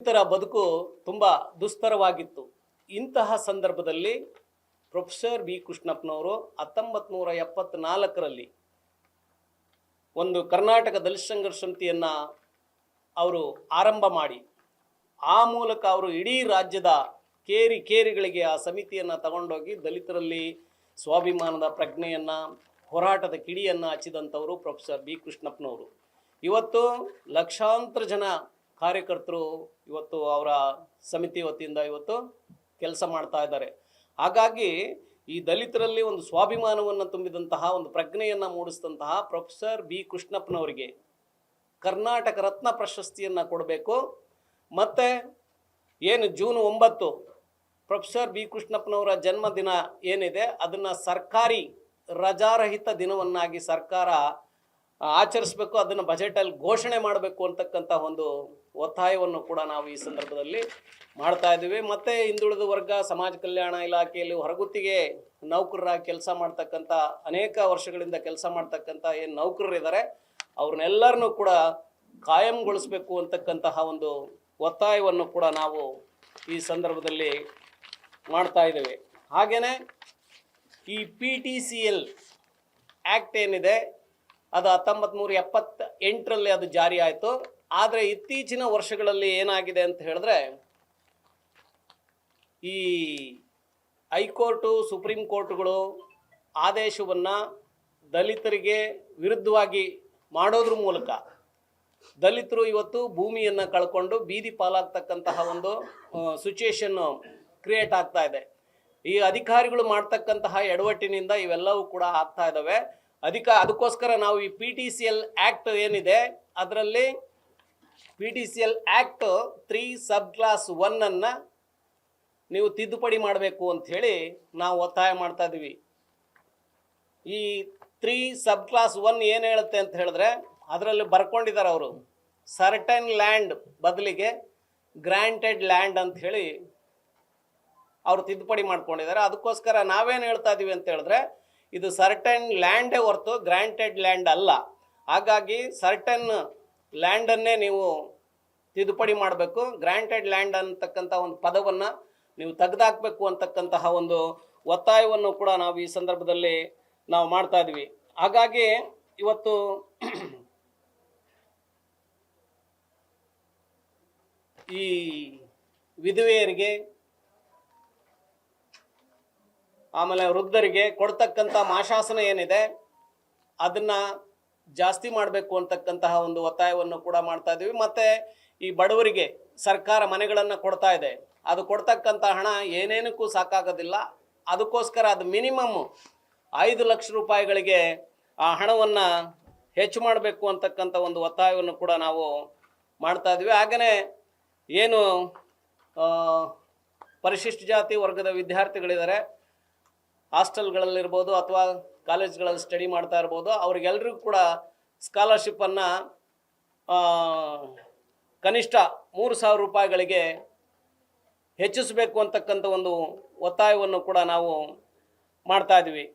ದಲಿತರ ಬದುಕು ತುಂಬ ದುಸ್ತರವಾಗಿತ್ತು. ಇಂತಹ ಸಂದರ್ಭದಲ್ಲಿ ಪ್ರೊಫೆಸರ್ ಬಿ ಕೃಷ್ಣಪ್ಪನವರು 1974ರಲ್ಲಿ ಒಂದು ಕರ್ನಾಟಕ ದಲಿತ ಸಂಘರ್ಷ ಸಮಿತಿಯನ್ನು ಅವರು ಆರಂಭ ಮಾಡಿ, ಆ ಮೂಲಕ ಅವರು ಇಡೀ ರಾಜ್ಯದ ಕೇರಿಗಳಿಗೆ ಆ ಸಮಿತಿಯನ್ನು ತಗೊಂಡೋಗಿ ದಲಿತರಲ್ಲಿ ಸ್ವಾಭಿಮಾನದ ಪ್ರಜ್ಞೆಯನ್ನು, ಹೋರಾಟದ ಕಿಡಿಯನ್ನು ಹಚ್ಚಿದಂಥವರು ಪ್ರೊಫೆಸರ್ ಬಿ ಕೃಷ್ಣಪ್ಪನವರು. ಇವತ್ತು ಲಕ್ಷಾಂತರ ಜನ ಕಾರ್ಯಕರ್ತರು ಇವತ್ತು ಅವರ ಸಮಿತಿ ವತಿಯಿಂದ ಇವತ್ತು ಕೆಲಸ ಮಾಡ್ತಾ ಇದ್ದಾರೆ. ಹಾಗಾಗಿ ಈ ದಲಿತರಲ್ಲಿ ಒಂದು ಸ್ವಾಭಿಮಾನವನ್ನು ತುಂಬಿದಂತಹ ಒಂದು ಪ್ರಜ್ಞೆಯನ್ನು ಮೂಡಿಸಿದಂತಹ ಪ್ರೊಫೆಸರ್ ಬಿ ಕೃಷ್ಣಪ್ಪನವರಿಗೆ ಕರ್ನಾಟಕ ರತ್ನ ಪ್ರಶಸ್ತಿಯನ್ನು ಕೊಡಬೇಕು. ಮತ್ತು ಏನು ಜೂನ್ 9 ಪ್ರೊಫೆಸರ್ ಬಿ ಕೃಷ್ಣಪ್ಪನವರ ಜನ್ಮದಿನ ಏನಿದೆ ಅದನ್ನು ಸರ್ಕಾರಿ ರಜಾರಹಿತ ದಿನವನ್ನಾಗಿ ಸರ್ಕಾರ ಆಚರಿಸಬೇಕು, ಅದನ್ನು ಬಜೆಟಲ್ಲಿ ಘೋಷಣೆ ಮಾಡಬೇಕು ಅಂತಕ್ಕಂಥ ಒಂದು ಒತ್ತಾಯವನ್ನು ಕೂಡ ನಾವು ಈ ಸಂದರ್ಭದಲ್ಲಿ ಮಾಡ್ತಾ ಇದ್ದೀವಿ. ಮತ್ತು ಹಿಂದುಳಿದ ವರ್ಗ ಸಮಾಜ ಕಲ್ಯಾಣ ಇಲಾಖೆಯಲ್ಲಿ ಹೊರಗುತ್ತಿಗೆ ನೌಕರರಾಗಿ ಕೆಲಸ ಮಾಡ್ತಕ್ಕಂಥ, ಅನೇಕ ವರ್ಷಗಳಿಂದ ಕೆಲಸ ಮಾಡ್ತಕ್ಕಂಥ ಏನು ನೌಕರರಿದ್ದಾರೆ ಅವ್ರನ್ನೆಲ್ಲರನ್ನೂ ಕೂಡ ಕಾಯಂಗೊಳಿಸಬೇಕು ಅಂತಕ್ಕಂತಹ ಒಂದು ಒತ್ತಾಯವನ್ನು ಕೂಡ ನಾವು ಈ ಸಂದರ್ಭದಲ್ಲಿ ಮಾಡ್ತಾ ಇದ್ದೇವೆ. ಹಾಗೆಯೇ ಈ PTCL ಆ್ಯಕ್ಟ್ ಏನಿದೆ ಅದು 1978ರಲ್ಲಿ ಅದು ಜಾರಿ ಆಯಿತು. ಆದರೆ ಇತ್ತೀಚಿನ ವರ್ಷಗಳಲ್ಲಿ ಏನಾಗಿದೆ ಅಂತ ಹೇಳಿದ್ರೆ, ಈ ಹೈಕೋರ್ಟು, ಸುಪ್ರೀಂ ಕೋರ್ಟ್ಗಳು ಆದೇಶವನ್ನು ದಲಿತರಿಗೆ ವಿರುದ್ಧವಾಗಿ ಮಾಡೋದ್ರ ಮೂಲಕ ದಲಿತರು ಇವತ್ತು ಭೂಮಿಯನ್ನು ಕಳ್ಕೊಂಡು ಬೀದಿ ಪಾಲಾಗ್ತಕ್ಕಂತಹ ಒಂದು ಸಿಚುಯೇಷನ್ನು ಕ್ರಿಯೇಟ್ ಆಗ್ತಾ ಇದೆ. ಈ ಅಧಿಕಾರಿಗಳು ಮಾಡ್ತಕ್ಕಂತಹ ಎಡವಟ್ಟಿನಿಂದ ಇವೆಲ್ಲವೂ ಕೂಡ ಆಗ್ತಾ ಇದ್ದಾವೆ. ಅದಕ್ಕೋಸ್ಕರ ನಾವು ಈ PTCL ಆ್ಯಕ್ಟ್ ಏನಿದೆ ಅದರಲ್ಲಿ PTCL ಆ್ಯಕ್ಟ್ 3 ಸಬ್ ಕ್ಲಾಸ್ 1 ನೀವು ತಿದ್ದುಪಡಿ ಮಾಡಬೇಕು ಅಂಥೇಳಿ ನಾವು ಒತ್ತಾಯ ಮಾಡ್ತಾ ಇದ್ದೀವಿ. ಈ 3 ಸಬ್ ಕ್ಲಾಸ್ 1 ಏನು ಹೇಳುತ್ತೆ ಅಂತ ಹೇಳಿದ್ರೆ, ಅದರಲ್ಲಿ ಬರ್ಕೊಂಡಿದ್ದಾರೆ ಅವರು ಸರ್ಟನ್ ಲ್ಯಾಂಡ್ ಬದಲಿಗೆ ಗ್ರಾಂಟೆಡ್ ಲ್ಯಾಂಡ್ ಅಂತ ಹೇಳಿ ಅವರು ತಿದ್ದುಪಡಿ ಮಾಡ್ಕೊಂಡಿದ್ದಾರೆ. ಅದಕ್ಕೋಸ್ಕರ ನಾವೇನು ಹೇಳ್ತಾ ಇದ್ದೀವಿ ಅಂತ ಹೇಳಿದ್ರೆ, ಇದು ಸರ್ಟನ್ ಲ್ಯಾಂಡೇ ಹೊರತು ಗ್ರಾಂಟೆಡ್ ಲ್ಯಾಂಡ್ ಅಲ್ಲ. ಹಾಗಾಗಿ ಸರ್ಟನ್ ಲ್ಯಾಂಡನ್ನೇ ನೀವು ತಿದ್ದುಪಡಿ ಮಾಡಬೇಕು, ಗ್ರಾಂಟೆಡ್ ಲ್ಯಾಂಡ್ ಅಂತಕ್ಕಂಥ ಒಂದು ಪದವನ್ನು ನೀವು ತೆಗೆದುಹಾಕಬೇಕು ಅಂತಕ್ಕಂತಹ ಒಂದು ಒತ್ತಾಯವನ್ನು ಕೂಡ ನಾವು ಈ ಸಂದರ್ಭದಲ್ಲಿ ನಾವು ಮಾಡ್ತಾ ಇದ್ವಿ. ಹಾಗಾಗಿ ಇವತ್ತು ಈ ವಿಧವೆಯರಿಗೆ ಆಮೇಲೆ ವೃದ್ಧರಿಗೆ ಕೊಡ್ತಕ್ಕಂಥ ಮಾಶಾಸನ ಏನಿದೆ ಅದನ್ನು ಜಾಸ್ತಿ ಮಾಡಬೇಕು ಅಂತಕ್ಕಂತಹ ಒಂದು ಒತ್ತಾಯವನ್ನು ಕೂಡ ಮಾಡ್ತಾ ಇದ್ದೀವಿ. ಮತ್ತು ಈ ಬಡವರಿಗೆ ಸರ್ಕಾರ ಮನೆಗಳನ್ನು ಕೊಡ್ತಾ ಇದೆ, ಅದು ಕೊಡ್ತಕ್ಕಂಥ ಹಣ ಏನೇನಕ್ಕೂ ಸಾಕಾಗೋದಿಲ್ಲ. ಅದಕ್ಕೋಸ್ಕರ ಅದು ಮಿನಿಮಮ್ 5 ಲಕ್ಷ ರೂಪಾಯಿಗಳಿಗೆ ಆ ಹಣವನ್ನು ಹೆಚ್ಚು ಮಾಡಬೇಕು ಅಂತಕ್ಕಂಥ ಒಂದು ಒತ್ತಾಯವನ್ನು ಕೂಡ ನಾವು ಮಾಡ್ತಾ ಇದ್ವಿ. ಹಾಗೆಯೇ ಏನು ಪರಿಶಿಷ್ಟ ಜಾತಿ ವರ್ಗದ ವಿದ್ಯಾರ್ಥಿಗಳಿದ್ದಾರೆ, ಹಾಸ್ಟೆಲ್ಗಳಲ್ಲಿರ್ಬೋದು ಅಥವಾ ಕಾಲೇಜ್ಗಳಲ್ಲಿ ಸ್ಟಡಿ ಮಾಡ್ತಾ ಇರ್ಬೋದು, ಅವ್ರಿಗೆಲ್ರಿಗೂ ಕೂಡ ಸ್ಕಾಲರ್ಶಿಪ್ಪನ್ನು ಕನಿಷ್ಠ 3,000 ರೂಪಾಯಿಗಳಿಗೆ ಹೆಚ್ಚಿಸಬೇಕು ಅಂತಕ್ಕಂಥ ಒಂದು ಒತ್ತಾಯವನ್ನು ಕೂಡ ನಾವು ಮಾಡ್ತಾ ಇದ್ವಿ.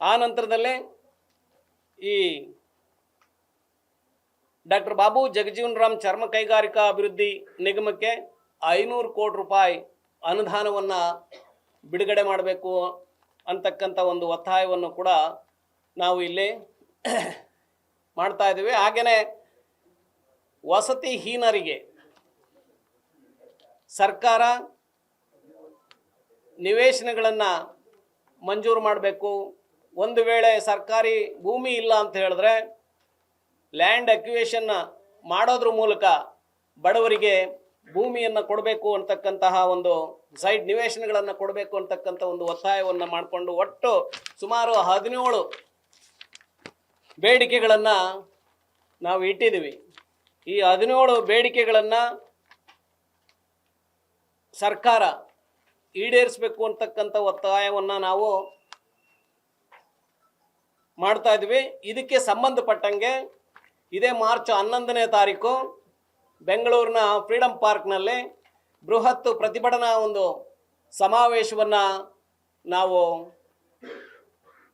ಆ ನಂತರದಲ್ಲಿ ಈ ಡಾಕ್ಟರ್ ಬಾಬು ಜಗಜೀವನ್ ರಾಮ್ ಚರ್ಮ ಕೈಗಾರಿಕಾ ಅಭಿವೃದ್ಧಿ ನಿಗಮಕ್ಕೆ 500 ಕೋಟಿ ರೂಪಾಯಿ ಅನುದಾನವನ್ನು ಬಿಡುಗಡೆ ಮಾಡಬೇಕು ಅಂತಕ್ಕಂಥ ಒಂದು ಒತ್ತಾಯವನ್ನು ಕೂಡ ನಾವು ಇಲ್ಲಿ ಮಾಡ್ತಾ ಇದ್ದೀವಿ. ಹಾಗೆಯೇ ವಸತಿಹೀನರಿಗೆ ಸರ್ಕಾರ ನಿವೇಶನಗಳನ್ನು ಮಂಜೂರು ಮಾಡಬೇಕು. ಒಂದು ವೇಳೆ ಸರ್ಕಾರಿ ಭೂಮಿ ಇಲ್ಲ ಅಂತ ಹೇಳಿದ್ರೆ ಲ್ಯಾಂಡ್ ಅಕ್ವಿಷನ್ ಮಾಡೋದ್ರ ಮೂಲಕ ಬಡವರಿಗೆ ಭೂಮಿಯನ್ನು ಕೊಡಬೇಕು ಅಂತಕ್ಕಂತಹ ಒಂದು ಸೈಡ್ ನಿವೇಶನಗಳನ್ನು ಕೊಡಬೇಕು ಅಂತಕ್ಕಂಥ ಒಂದು ಒತ್ತಾಯವನ್ನು ಮಾಡಿಕೊಂಡು ಒಟ್ಟು ಸುಮಾರು 17 ಬೇಡಿಕೆಗಳನ್ನು ನಾವು ಇಟ್ಟಿದ್ದೀವಿ. ಈ 17 ಬೇಡಿಕೆಗಳನ್ನು ಸರ್ಕಾರ ಈಡೇರಿಸಬೇಕು ಅಂತಕ್ಕಂಥ ಒತ್ತಾಯವನ್ನು ನಾವು ಮಾಡ್ತಾ ಇದ್ವಿ. ಇದಕ್ಕೆ ಸಂಬಂಧಪಟ್ಟಂಗೆ ಇದೇ ಮಾರ್ಚ್ 11ನೇ ತಾರೀಕು ಬೆಂಗಳೂರಿನ ಫ್ರೀಡಮ್ ಪಾರ್ಕ್ನಲ್ಲಿ ಬೃಹತ್ ಪ್ರತಿಭಟನಾ ಒಂದು ಸಮಾವೇಶವನ್ನು ನಾವು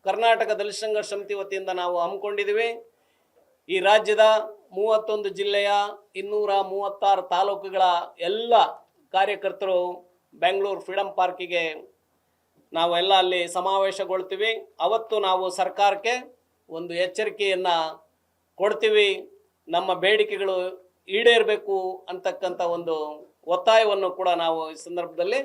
ಕರ್ನಾಟಕ ದಲಿತ ಸಂಘರ್ಷ ಸಮಿತಿ ವತಿಯಿಂದ ನಾವು ಹಮ್ಮಿಕೊಂಡಿದ್ದೀವಿ. ಈ ರಾಜ್ಯದ 31 ಜಿಲ್ಲೆಯ 236 ತಾಲೂಕುಗಳ ಎಲ್ಲ ಕಾರ್ಯಕರ್ತರು ಬೆಂಗಳೂರು ಫ್ರೀಡಂ ಪಾರ್ಕಿಗೆ ನಾವೆಲ್ಲ ಅಲ್ಲಿ ಸಮಾವೇಶಗೊಳ್ತೀವಿ. ಅವತ್ತು ನಾವು ಸರ್ಕಾರಕ್ಕೆ ಒಂದು ಎಚ್ಚರಿಕೆಯನ್ನು ಕೊಡ್ತೀವಿ. ನಮ್ಮ ಬೇಡಿಕೆಗಳು ಈಡೇರಬೇಕು ಅಂತಕ್ಕಂಥ ಒಂದು ಒತ್ತಾಯವನ್ನು ಕೂಡ ನಾವು ಈ ಸಂದರ್ಭದಲ್ಲಿ